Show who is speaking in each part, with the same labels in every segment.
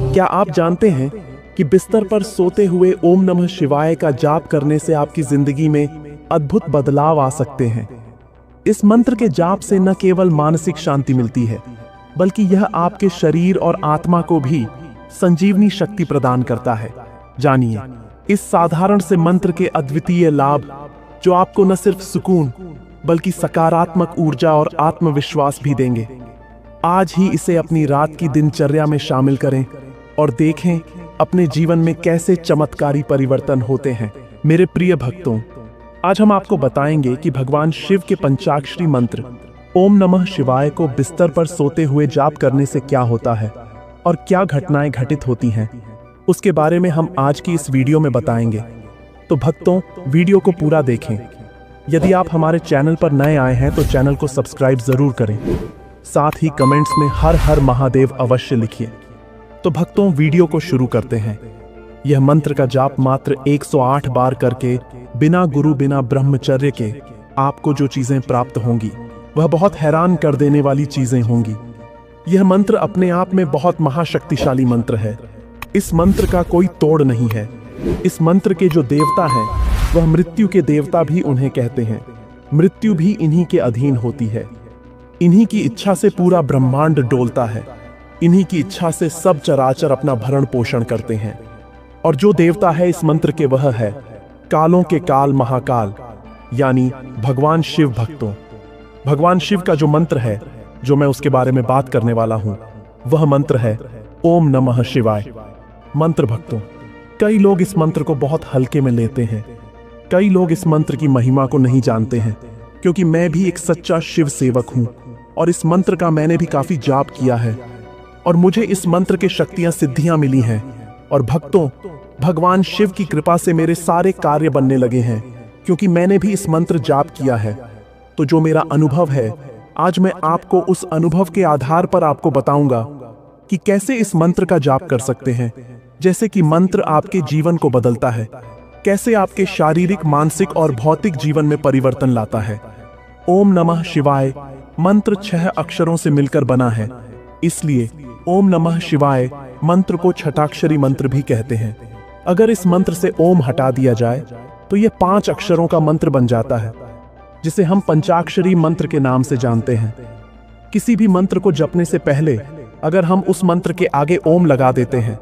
Speaker 1: क्या आप जानते हैं कि बिस्तर पर सोते हुए ओम नमः शिवाय का जाप करने से आपकी जिंदगी में अद्भुत बदलाव आ सकते हैं। इस मंत्र के जाप से न केवल मानसिक शांति मिलती है, बल्कि यह आपके शरीर और आत्मा को भी संजीवनी शक्ति प्रदान करता है। जानिए इस साधारण से मंत्र के अद्वितीय लाभ, जो आपको न सिर्फ सुकून बल्कि सकारात्मक ऊर्जा और आत्मविश्वास भी देंगे। आज ही इसे अपनी रात की दिनचर्या में शामिल करें और देखें अपने जीवन में कैसे चमत्कारी परिवर्तन होते हैं। मेरे प्रिय भक्तों, आज हम आपको बताएंगे कि भगवान शिव के पंचाक्षरी मंत्र ओम नमः शिवाय को बिस्तर पर सोते हुए जाप करने से क्या होता है और क्या घटनाएं घटित होती हैं। उसके बारे में हम आज की इस वीडियो में बताएंगे। तो भक्तों, वीडियो को पूरा देखें। यदि आप हमारे चैनल पर नए आए हैं तो चैनल को सब्सक्राइब जरूर करें। साथ ही कमेंट्स में हर हर महादेव अवश्य लिखिए। तो भक्तों, वीडियो को शुरू करते हैं। यह मंत्र का जाप मात्र 108 बार करके बिना गुरु बिना ब्रह्मचर्य के आपको जो चीजें प्राप्त होंगी वह बहुत हैरान कर देने वाली चीजें होंगी। यह मंत्र अपने आप में बहुत महाशक्तिशाली मंत्र है। इस मंत्र का कोई तोड़ नहीं है। इस मंत्र के जो देवता हैं वह मृत्यु के देवता भी उन्हें कहते हैं। मृत्यु भी इन्हीं के अधीन होती है। इन्हीं की इच्छा से पूरा ब्रह्मांड डोलता है। इन्हीं की इच्छा से सब चराचर अपना भरण पोषण करते हैं। और जो देवता है इस मंत्र के वह है कालों के काल महाकाल, यानी भगवान शिव। भक्तों, भगवान शिव का जो मंत्र है, जो मैं उसके बारे में बात करने वाला हूं, वह मंत्र है ओम नमः शिवाय मंत्र। भक्तों, कई लोग इस मंत्र को बहुत हल्के में लेते हैं। कई लोग इस मंत्र की महिमा को नहीं जानते हैं, क्योंकि मैं भी एक सच्चा शिव सेवक हूं और इस मंत्र का मैंने भी काफी जाप किया है और मुझे इस मंत्र के शक्तियां सिद्धियां मिली हैं। और भक्तों, भगवान शिव की कृपा से मेरे सारे कार्य बनने लगे हैं, क्योंकि मैंने भी इस मंत्र जाप किया है। तो जो मेरा अनुभव है, आज मैं आपको उस अनुभव के आधार पर आपको बताऊंगा कि कैसे इस मंत्र का जाप कर सकते हैं। जैसे कि मंत्र आपके जीवन को बदलता है, कैसे आपके शारीरिक, मानसिक और भौतिक जीवन में परिवर्तन लाता है। ओम नमः शिवाय मंत्र 6 अक्षरों से मिलकर बना है, इसलिए ओम नमः शिवाय मंत्र को छठाक्षरी मंत्र भी कहते हैं। अगर इस मंत्र से ओम हटा दिया जाए तो यह 5 अक्षरों का मंत्र बन जाता है, जिसे हम पंचाक्षरी मंत्र के नाम से जानते हैं। किसी भी मंत्र को जपने से पहले अगर हम उस मंत्र के आगे ओम लगा देते हैं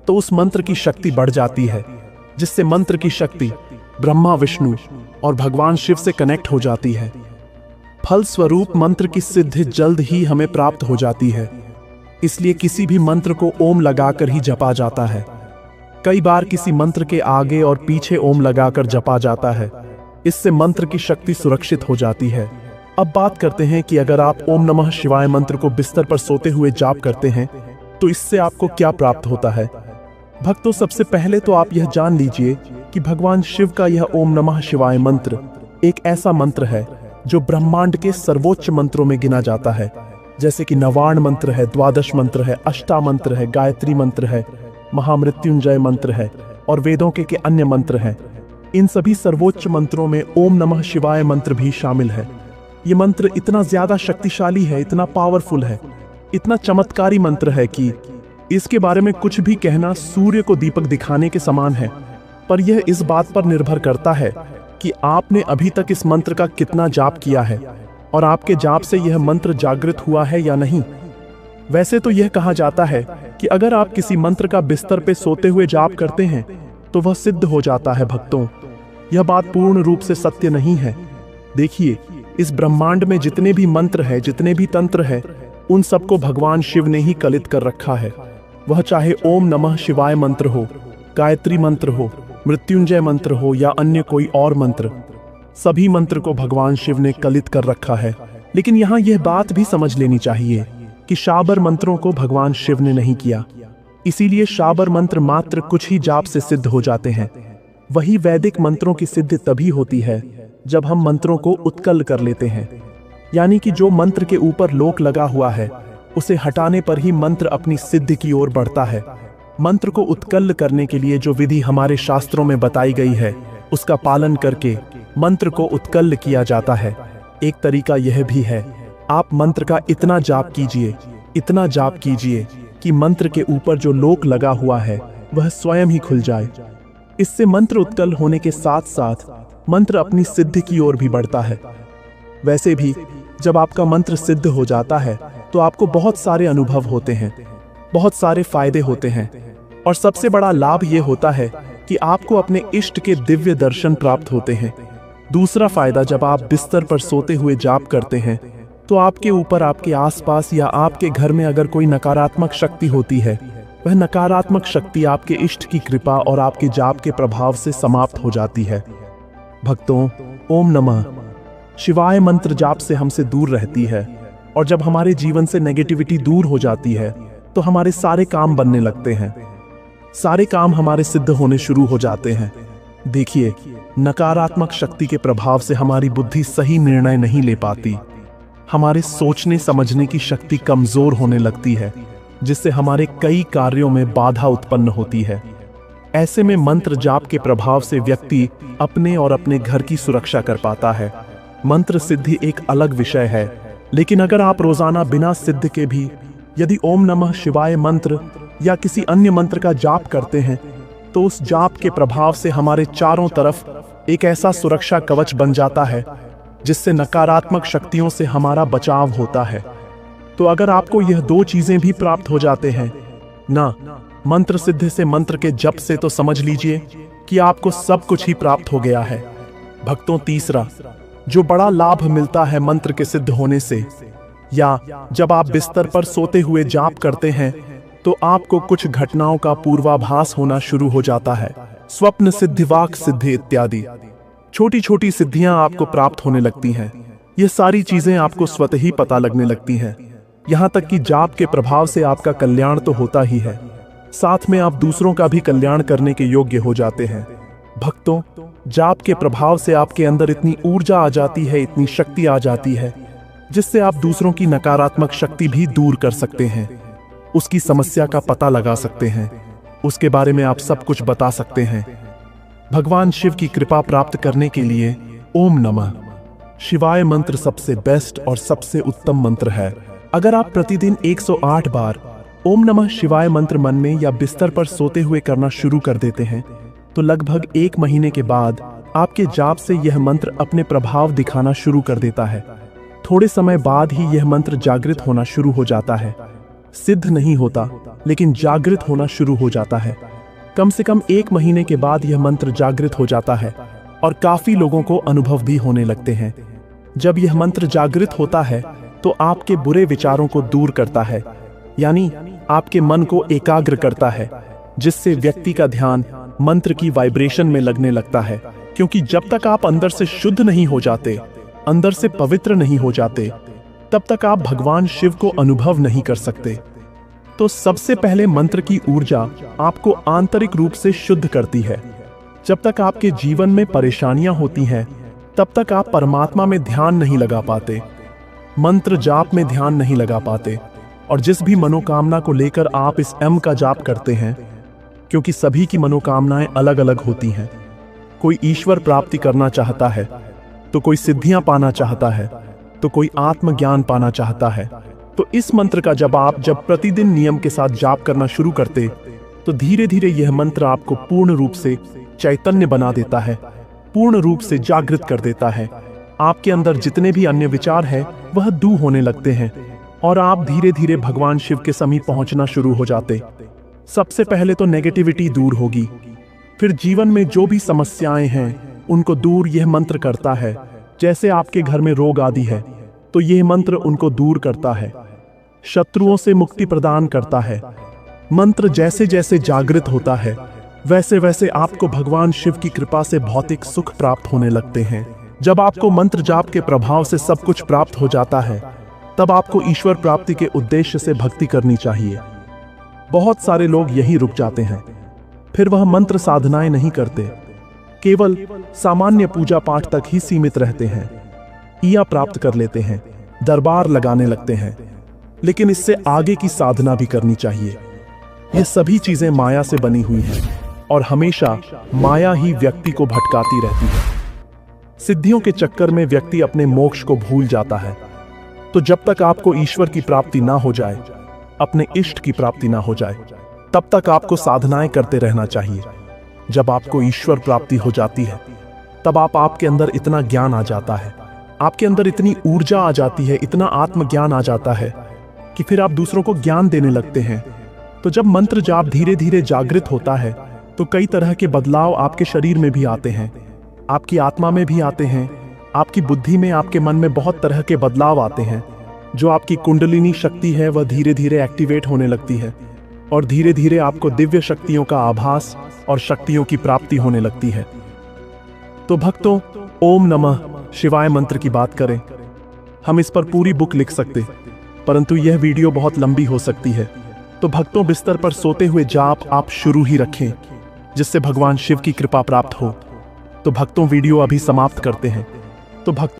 Speaker 1: तो उस मंत्र की शक्ति बढ़ जाती है, जिससे मंत्र की शक्ति ब्रह्मा, विष्णु और भगवान शिव से कनेक्ट हो जाती है। फलस्वरूप मंत्र की सिद्धि जल्द ही हमें प्राप्त हो जाती है। इसलिए किसी भी मंत्र को ओम लगाकर ही जपा जाता है। कई बार किसी मंत्र के आगे और पीछे ओम लगाकर जपा जाता है। इससे मंत्र की शक्ति सुरक्षित हो जाती है। अब बात करते हैं कि अगर आप ओम नमः शिवाय मंत्र को बिस्तर पर सोते हुए जाप करते हैं तो इससे आपको क्या प्राप्त होता है। भक्तों, सबसे पहले तो आप यह जान लीजिए कि भगवान शिव का यह ओम नमः शिवाय मंत्र एक ऐसा मंत्र है जो ब्रह्मांड के सर्वोच्च मंत्रों में गिना जाता है। जैसे कि नवाण मंत्र है, द्वादश मंत्र है, अष्टा मंत्र है, गायत्री मंत्र है, महामृत्युंजय मंत्र है और वेदों के अन्य मंत्र हैं। इन सभी सर्वोच्च मंत्रों में ओम नमः शिवाय मंत्र भी शामिल है। ये मंत्र इतना ज्यादा शक्तिशाली है, इतना पावरफुल है, इतना चमत्कारी मंत्र है कि इसके बारे में कुछ भी कहना सूर्य को दीपक दिखाने के समान है। पर यह इस बात पर निर्भर करता है कि आपने अभी तक इस मंत्र का कितना जाप किया है और आपके जाप से यह मंत्र जागृत हुआ है या नहीं। वैसे तो यह कहा जाता है कि अगर आप किसी मंत्र का बिस्तर पे सोते हुए जाप करते हैं तो वह सिद्ध हो जाता है। भक्तों, यह बात पूर्ण रूप से सत्य नहीं है। देखिए, इस ब्रह्मांड में जितने भी मंत्र है, जितने भी तंत्र है, उन सबको भगवान शिव ने ही कलित कर रखा है। वह चाहे ओम नमः शिवाय मंत्र हो, गायत्री मंत्र हो, मृत्युंजय मंत्र हो या अन्य कोई और मंत्र, सभी मंत्र को भगवान शिव ने कलित कर रखा है। लेकिन यहाँ यह बात भी समझ लेनी चाहिए कि शाबर मंत्रों को भगवान शिव ने नहीं किया। इसीलिए शाबर मंत्र मात्र कुछ ही जाप से सिद्ध हो जाते हैं। वही वैदिक मंत्रों की सिद्धि तभी होती है जब हम मंत्रों को उत्कल कर लेते हैं, यानी कि जो मंत्र के ऊपर लोक लगा हुआ है उसे हटाने पर ही मंत्र अपनी सिद्धि की ओर बढ़ता है। मंत्र को उत्कल करने के लिए जो विधि हमारे शास्त्रों में बताई गई है, उसका पालन करके मंत्र को उत्कल किया जाता है। एक तरीका यह भी है, आप मंत्र का इतना जाप कीजिए, इतना जाप कीजिए कि मंत्र के ऊपर जो लोक लगा हुआ है वह स्वयं ही खुल जाए। इससे मंत्र उत्कल होने के साथ साथ मंत्र अपनी सिद्धि की ओर भी बढ़ता है। वैसे भी जब आपका मंत्र सिद्ध हो जाता है तो आपको बहुत सारे अनुभव होते हैं, बहुत सारे फायदे होते हैं, और सबसे बड़ा लाभ यह होता है कि आपको अपने इष्ट के दिव्य दर्शन प्राप्त होते हैं। दूसरा फायदा, जब आप बिस्तर पर सोते हुए जाप करते हैं तो आपके ऊपर, आपके आसपास या आपके घर में अगर कोई नकारात्मक शक्ति होती है, वह नकारात्मक शक्ति आपके इष्ट की कृपा और आपके जाप के प्रभाव से समाप्त हो जाती है। भक्तों, ओम नमः शिवाय मंत्र जाप से हमसे दूर रहती है, और जब हमारे जीवन से नेगेटिविटी दूर हो जाती है तो हमारे सारे काम बनने लगते हैं, सारे काम हमारे सिद्ध होने शुरू हो जाते हैं। देखिए, नकारात्मक शक्ति के प्रभाव से हमारी बुद्धि सही निर्णय नहीं ले पाती, हमारे सोचने समझने की शक्ति कमजोर होने लगती है, जिससे हमारे कई कार्यों में बाधा उत्पन्न होती है। ऐसे में मंत्र जाप के प्रभाव से व्यक्ति अपने और अपने घर की सुरक्षा कर पाता है। मंत्र सिद्धि एक अलग विषय है, लेकिन अगर आप रोजाना बिना सिद्ध के भी यदि ओम नमः शिवाय मंत्र या किसी अन्य मंत्र का जाप करते हैं तो उस जाप के प्रभाव से हमारे चारों तरफ एक ऐसा सुरक्षा कवच बन जाता है जिससे नकारात्मक शक्तियों से हमारा बचाव होता है। तो अगर आपको यह दो चीजें भी प्राप्त हो जाते हैं ना, मंत्र सिद्धि से, मंत्र के जप से, तो समझ लीजिए कि आपको सब कुछ ही प्राप्त हो गया है। भक्तों, तीसरा जो बड़ा लाभ मिलता है मंत्र के सिद्ध होने से, या जब आप बिस्तर पर सोते हुए जाप करते हैं तो आपको कुछ घटनाओं का पूर्वाभास होना शुरू हो जाता है। स्वप्न सिद्धि, वाक सिद्धि इत्यादि छोटी छोटी सिद्धियां आपको प्राप्त होने लगती हैं। ये सारी चीजें आपको स्वतः ही पता लगने लगती हैं। यहाँ तक कि जाप के प्रभाव से आपका कल्याण तो होता ही है, साथ में आप दूसरों का भी कल्याण करने के योग्य हो जाते हैं। भक्तों, जाप के प्रभाव से आपके अंदर इतनी ऊर्जा आ जाती है, इतनी शक्ति आ जाती है, जिससे आप दूसरों की नकारात्मक शक्ति भी दूर कर सकते हैं, उसकी समस्या का पता लगा सकते हैं, उसके बारे में आप सब कुछ बता सकते हैं। भगवान शिव की कृपा प्राप्त करने के लिए ओम नमः शिवाय मंत्र सबसे बेस्ट और सबसे उत्तम मंत्र है। अगर आप प्रतिदिन 108 बार ओम नमः शिवाय मंत्र मन में या बिस्तर पर सोते हुए करना शुरू कर देते हैं तो लगभग 1 महीने के बाद आपके जाप से यह मंत्र अपने प्रभाव दिखाना शुरू कर देता है। थोड़े समय बाद ही यह मंत्र जागृत होना शुरू हो जाता है। सिद्ध नहीं होता, लेकिन जागृत होना शुरू हो जाता है। कम से कम 1 महीने के बाद यह मंत्र जागृत हो जाता है और काफी लोगों को अनुभव भी होने लगते हैं। जब यह मंत्र जागृत होता है तो आपके बुरे विचारों को दूर करता है, यानी आपके मन को एकाग्र करता है, जिससे व्यक्ति का ध्यान मंत्र की वाइब्रेशन में लगने लगता है। क्योंकि जब तक आप अंदर से शुद्ध नहीं हो जाते, अंदर से पवित्र नहीं हो जाते, तब तक आप भगवान शिव को अनुभव नहीं कर सकते। तो सबसे पहले मंत्र की ऊर्जा आपको आंतरिक रूप से शुद्ध करती है। जब तक आपके जीवन में परेशानियां होती हैं, तब तक आप परमात्मा में ध्यान नहीं लगा पाते, मंत्र जाप में ध्यान नहीं लगा पाते, और जिस भी मनोकामना को लेकर आप इस एम का जाप करते हैं, क्योंकि सभी की मनोकामनाएं अलग अलग होती हैं। कोई ईश्वर प्राप्ति करना चाहता है, तो कोई सिद्धियां पाना चाहता है, तो कोई आत्मज्ञान पाना चाहता है। तो इस मंत्र का जब प्रतिदिन नियम के साथ जाप करना शुरू करते, तो धीरे धीरे यह मंत्र आपको पूर्ण रूप से चैतन्य बना देता है, पूर्ण रूप से जागृत कर देता है। आपके अंदर जितने भी अन्य विचार हैं वह दूर होने लगते हैं और आप धीरे धीरे भगवान शिव के समीप पहुंचना शुरू हो जाते। सबसे पहले तो नेगेटिविटी दूर होगी, फिर जीवन में जो भी समस्याएं हैं उनको दूर यह मंत्र करता है। जैसे आपके घर में रोग आदि है तो यह मंत्र उनको दूर करता है, शत्रुओं से मुक्ति प्रदान करता है। मंत्र जैसे जैसे जागृत होता है, वैसे वैसे आपको भगवान शिव की कृपा से भौतिक सुख प्राप्त होने लगते हैं। जब आपको मंत्र जाप के प्रभाव से सब कुछ प्राप्त हो जाता है, तब आपको ईश्वर प्राप्ति के उद्देश्य से भक्ति करनी चाहिए। बहुत सारे लोग यहीं रुक जाते हैं, फिर वह मंत्र साधनाएं नहीं करते, केवल सामान्य पूजा पाठ तक ही सीमित रहते हैं, इया प्राप्त कर लेते हैं, दरबार लगाने लगते हैं। लेकिन इससे आगे की साधना भी करनी चाहिए। ये सभी चीजें माया से बनी हुई हैं और हमेशा माया ही व्यक्ति को भटकाती रहती है। सिद्धियों के चक्कर में व्यक्ति अपने मोक्ष को भूल जाता है। तो जब तक आपको ईश्वर की प्राप्ति ना हो जाए, अपने इष्ट की प्राप्ति ना हो जाए, तब तक आपको साधनाएं करते रहना चाहिए। जब आपको ईश्वर प्राप्ति हो जाती है, तब आपके अंदर इतना ज्ञान आ जाता है, आपके अंदर इतनी ऊर्जा आ जाती है, इतना आत्मज्ञान आ जाता है कि फिर आप दूसरों को ज्ञान देने लगते हैं। तो जब मंत्र जाप धीरे धीरे जागृत होता है, तो कई तरह के बदलाव आपके शरीर में भी आते हैं, आपकी आत्मा में भी आते हैं, आपकी बुद्धि में, आपके मन में बहुत तरह के बदलाव आते हैं। जो आपकी कुंडलिनी शक्ति है वह धीरे धीरे एक्टिवेट होने लगती है और धीरे धीरे आपको दिव्य शक्तियों का आभास और शक्तियों की प्राप्ति होने लगती है। तो भक्तों, ओम नमः शिवाय मंत्र की बात करें, हम इस पर पूरी बुक लिख सकते, परंतु यह वीडियो बहुत लंबी हो सकती है। तो भक्तों, बिस्तर पर सोते हुए जाप आप शुरू ही रखें, जिससे भगवान शिव की कृपा प्राप्त हो। तो भक्तों, वीडियो अभी समाप्त करते हैं। तो भक्त